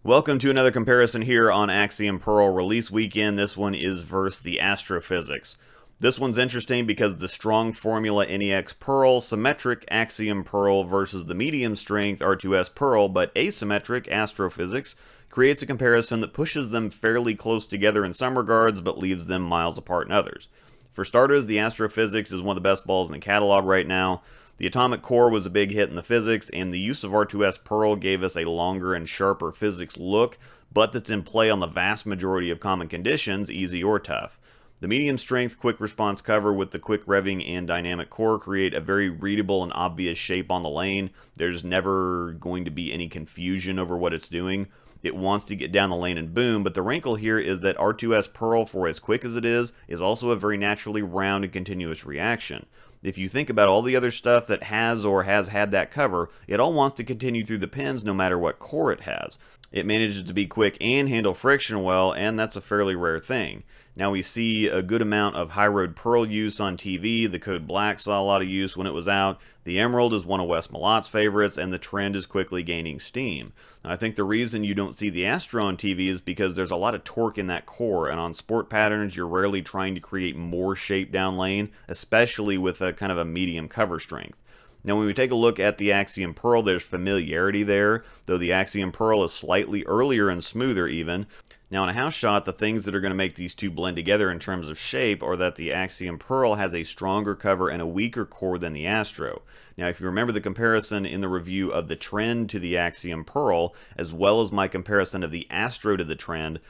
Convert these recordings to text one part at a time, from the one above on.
Welcome to another comparison here on Axiom Pearl release weekend. This one is versus the Astro PhysiX. This one's interesting because the strong formula NEX Pearl, symmetric Axiom Pearl versus the medium strength R2S Pearl, but asymmetric Astro PhysiX creates a comparison that pushes them fairly close together in some regards, but leaves them miles apart in others. For starters, the Astro PhysiX is one of the best balls in the catalog right now. The atomic core was a big hit in the physics, and the use of R2S Pearl gave us a longer and sharper physics look, but that's in play on the vast majority of common conditions, easy or tough. The medium strength quick response cover with the quick revving and dynamic core create a very readable and obvious shape on the lane. There's never going to be any confusion over what it's doing. It wants to get down the lane and boom, but the wrinkle here is that R2S Pearl, for as quick as it is also a very naturally round and continuous reaction. If you think about all the other stuff that has or has had that cover, it all wants to continue through the pins no matter what core it has. It manages to be quick and handle friction well, and that's a fairly rare thing. Now we see a good amount of high road Pearl use on TV. The Code Black saw a lot of use when it was out. The Emerald is one of Wes Malot's favorites, and the trend is quickly gaining steam. Now, I think the reason you don't see the Astro on TV is because there's a lot of torque in that core, and on sport patterns you're rarely trying to create more shape down lane, especially with a kind of a medium cover strength. Now when we take a look at the Axiom Pearl, there's familiarity there, though the Axiom Pearl is slightly earlier and smoother even. Now in a house shot, the things that are going to make these two blend together in terms of shape are that the Axiom Pearl has a stronger cover and a weaker core than the Astro. Now if you remember the comparison in the review of the Trend to the Axiom Pearl, as well as my comparison of the Astro to the Trend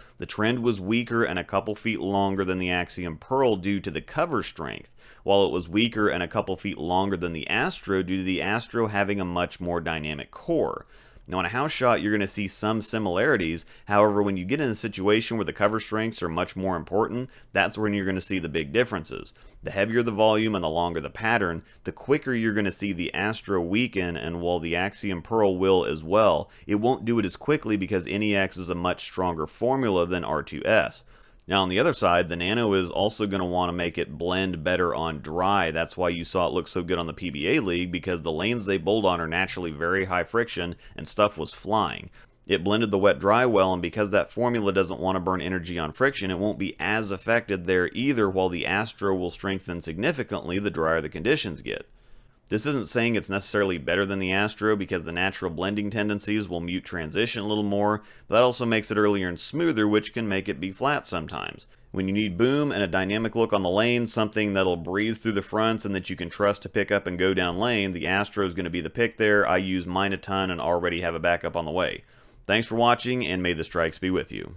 was weaker and a couple feet longer than the Axiom Pearl due to the cover strength, while it was weaker and a couple feet longer than the Astro due to the Astro having a much more dynamic core. Now, in a house shot, you're going to see some similarities. However, when you get in a situation where the cover strengths are much more important, that's when you're going to see the big differences. The heavier the volume and the longer the pattern, the quicker you're going to see the Astro weaken, and while the Axiom Pearl will as well, it won't do it as quickly because NEX is a much stronger formula than R2S. Now on the other side, the Nano is also going to want to make it blend better on dry. That's why you saw it look so good on the PBA League, because the lanes they bowled on are naturally very high friction and stuff was flying. It blended the wet-dry well, and because that formula doesn't want to burn energy on friction, it won't be as affected there either, while the Astro will strengthen significantly the drier the conditions get. This isn't saying it's necessarily better than the Astro because the natural blending tendencies will mute transition a little more, but that also makes it earlier and smoother, which can make it be flat sometimes. When you need boom and a dynamic look on the lane, something that'll breeze through the fronts and that you can trust to pick up and go down lane, the Astro is going to be the pick there. I use mine a ton and already have a backup on the way. Thanks for watching, and may the strikes be with you.